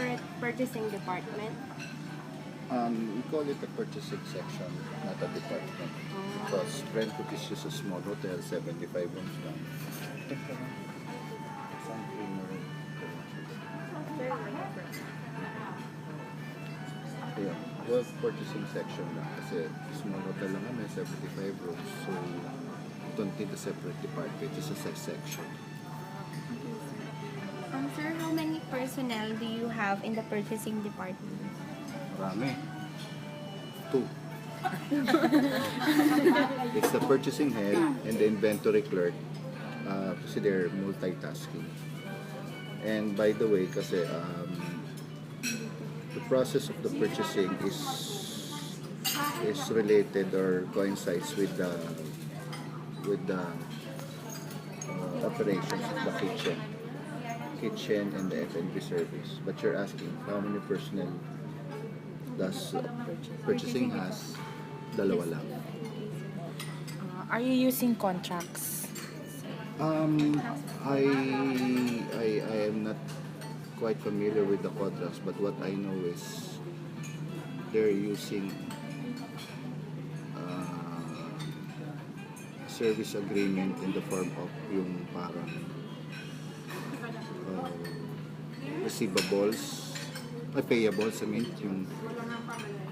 separate purchasing department? We call it a purchasing section, not a department. Because Brentwood is just a small hotel, 75 rooms lang. Some creamery. Ayun, well, purchasing section lang. Kasi small hotel lang kami, 75 rooms. So, don't need a separate department, just a section. Sir, how many personnel do you have in the purchasing department? Marami. 2. It's the purchasing head and the inventory clerk. Kasi they're multitasking. And by the way, kasi the process of the purchasing is related or coincides with the operations of the kitchen and the F&B service. But you're asking how many personnel does purchasing has? Dalawa lang. Are you using contracts? I am not quite familiar with the contracts, but what I know is they're using service agreement in the form of yung parang receivables, payables, I mean, yung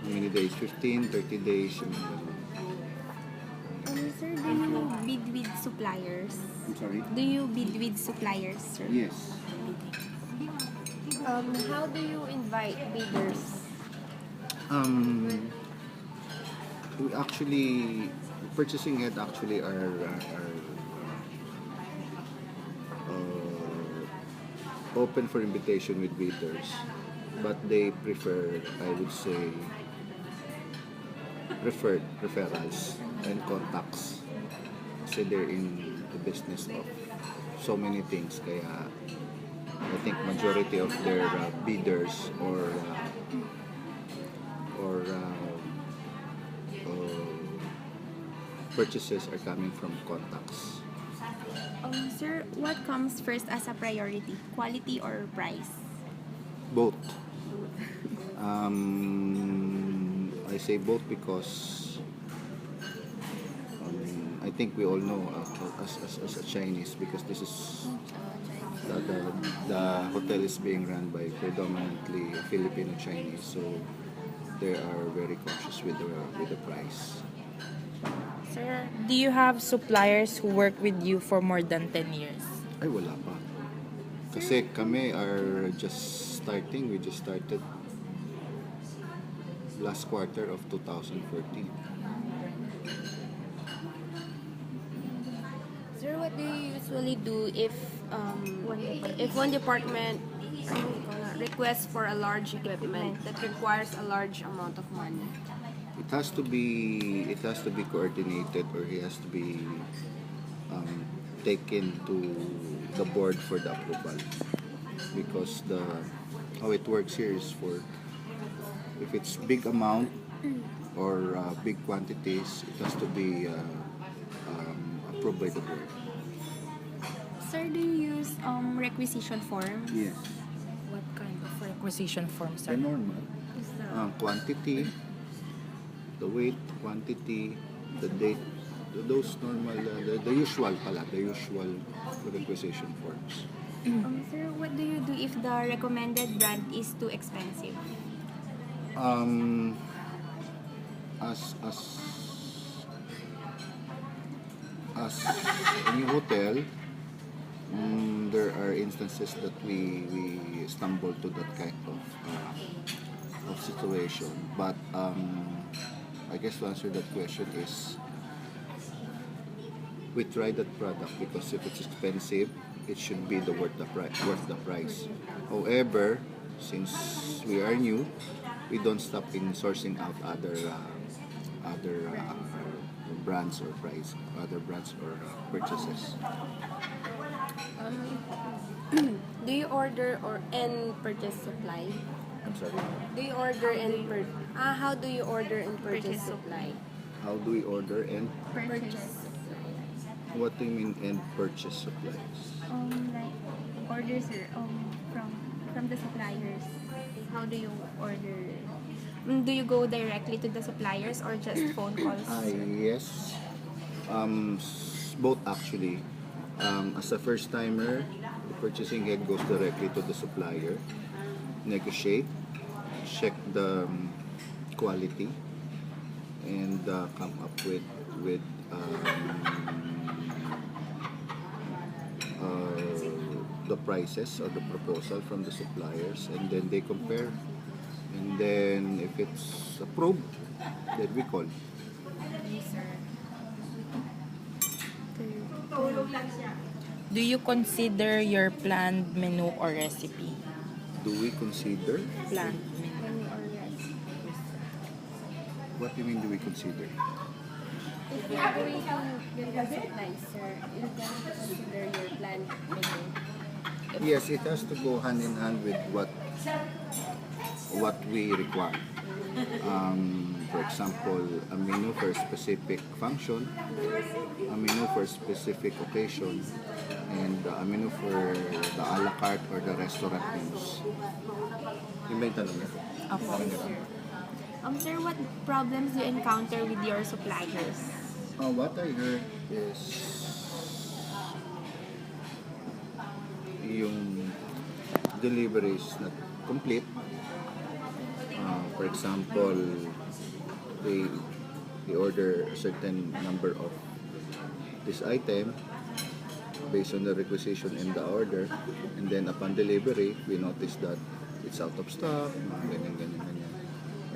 how many days, 15, 30 days, yung Sir, do you bid with suppliers? I'm sorry? Do you bid with suppliers, sir? Yes. How do you invite bidders? We actually, purchasing head actually are open for invitation with bidders, but they prefer, I would say, referrals and contacts. Kasi they're in the business of so many things, kaya I think majority of their bidders or purchases are coming from contacts. Sir, what comes first as a priority? Quality or price? Both. I say both because I think we all know as a Chinese, because this is the hotel is being run by predominantly Filipino Chinese, so they are very cautious with the price. Sir, do you have suppliers who work with you for more than 10 years? Ay, wala pa. Kasi kami are just starting. We just started last quarter of 2014. Sir, what do you usually do if one department requests for a large equipment that requires a large amount of money? It has to be coordinated, or he has to be taken to the board for the approval, because how it works here is for if it's big amount or big quantities, it has to be approved by the board. Sir, do you use requisition forms? Yes. What kind of requisition forms, The sir? normal quantity, the weight, quantity, the date, those normal, the usual requisition forms. Sir, what do you do if the recommended brand is too expensive? As a new hotel, there are instances that we stumble to that kind of situation. But I guess to answer that question is, we try that product because if it's expensive, it should be worth the price. However, since we are new, we don't stop in sourcing out other brands or purchases. Do you order and purchase supply? I'm sorry. Do you order and how do you order and purchase supply? How do we order and Purchase. what do you mean and purchase supplies? Like orders from from the suppliers? How do you order? Do you go directly to the suppliers or just phone calls? Yes, both actually. As a first timer, the purchasing head goes directly to the supplier, negotiate, check the quality, and come up with the prices or the proposal from the suppliers, and then they compare. And then if it's approved, then we call. Yes, sir. Do you consider your planned menu or recipe? Do we consider? Planned menu. Menu or recipe. What do you mean do we consider? If you're going to get the supplies, sir, you can consider your planned menu. Yes, it has to go hand in hand with what we require. For example, a menu for a specific function, a menu for a specific occasion, and a menu for the a la carte or the restaurant menus. Yung ba yung tanong niya? Apo. Sir, what problems do you encounter with your suppliers? What I heard is yung delivery is not complete. For example, they order a certain number of this item based on the requisition in the order, and then upon delivery, we notice that it's out of stock, mga ganyan.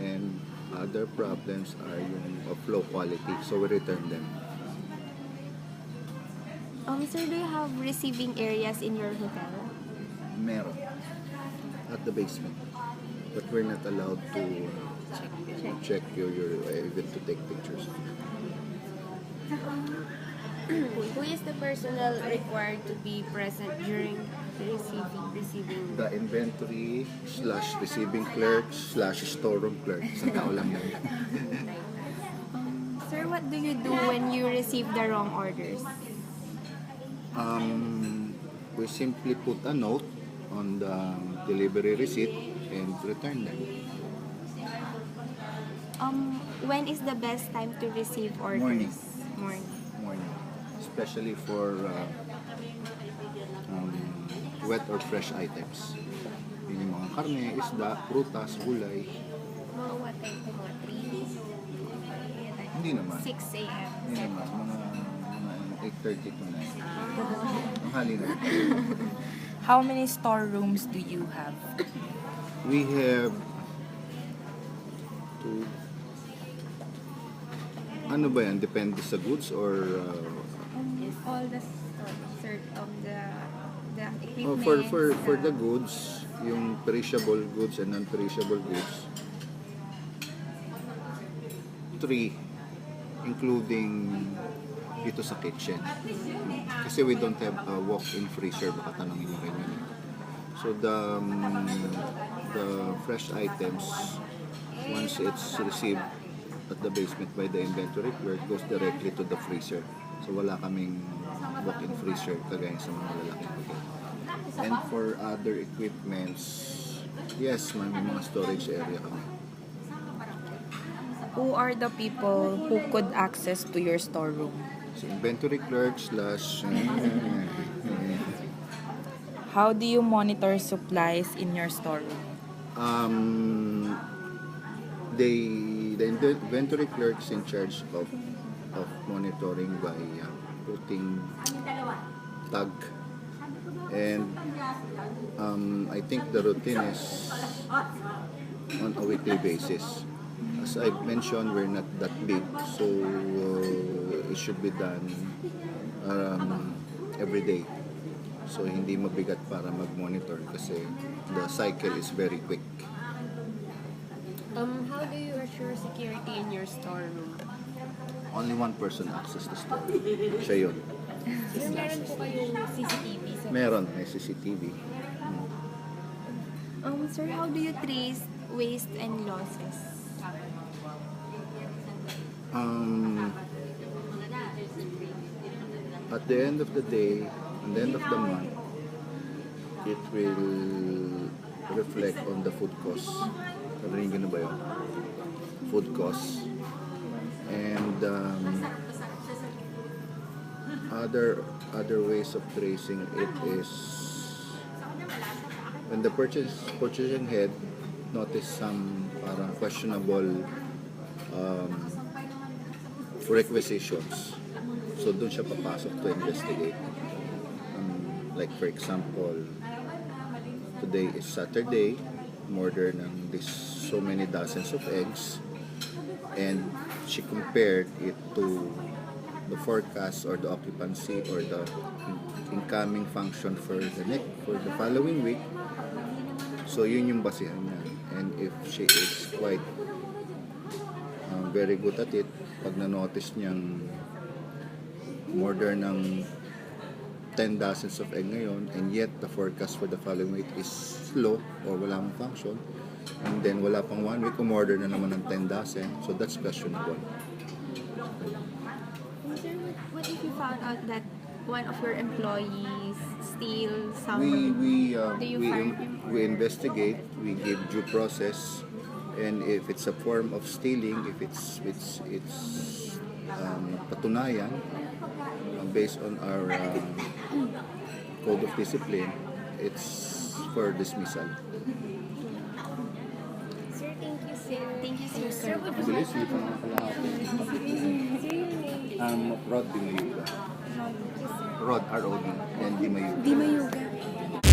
And other problems are yung of low quality, so we return them. Sir, do you have receiving areas in your hotel? Meron at the basement, but we're not allowed to check your even to take pictures. Who is the personnel required to be present during receiving? The inventory / receiving clerk / storeroom clerk. Isang tao lang yan. Sir, what do you do when you receive the wrong orders? We simply put a note on the delivery receipt and return them. When is the best time to receive orders? Morning. Morning. Especially for wet or fresh items. Yun yung mga karne, isda, prutas, gulay. Mga what time po? Mga 3? Hindi naman. 6 a.m. Hindi naman. Mga 8:30 to 9. Ang hali na. How many storerooms do you have? We have two. Ano ba yan? Depende sa goods or All the sort of the oh, equipment. for the goods, yung perishable goods and non-perishable goods, 3, including dito sa kitchen. Kasi we don't have a walk-in freezer, baka tanongin nyo rin yun. So the fresh items, once it's received at the basement by the inventory clerk, goes directly to the freezer. So wala kaming walk-in freezer kagaya sa mga lalaking bagay. And for other equipments, yes, may mga storage area kami. Who are the people who could access to your storeroom? So inventory clerk / How do you monitor supplies in your storeroom? the inventory clerks in charge of monitoring by putting tag, and I think the routine is on a weekly basis. As I mentioned, we're not that big, so it should be done every day. So hindi mabigat para mag-monitor kasi the cycle is very quick. How do you assure security in your storeroom? Only one person access the store. Siya yun. Sir, meron po kayong CCTV sa Meron, may CCTV. Sir, how do you trace waste and losses? At the end of the day, at the end of the month, it will reflect on the food costs. Narinig na ba yun? Food costs. And other ways of tracing it is when the purchasing head notice some parang questionable requisitions. So doon siya papasok to investigate. Like for example, today is Saturday, order ng this so many dozens of eggs, and she compared it to the forecast or the occupancy or the incoming function for the following week. So yun yung basihan niya. And if she is quite very good at it, pag na-notice niyang order ng 10 dozens of egg ngayon, and yet the forecast for the following week is slow or wala mong function, and then wala pang 1 week, umorder na naman ng 10 dozen, so that's questionable. Sir, what if you found out that one of your employees steal some? Do you fire him? We investigate, we give due process, and if it's a form of stealing, if it's patunayan based on our code of discipline, it's for dismissal. Sir, thank you, sir. Thank you, sir. Sir, would you Bilis, hindi pa mga kalahati. Rod Di Mayuga. Rod, R-O-D, and Di Mayuga. Di Mayuga.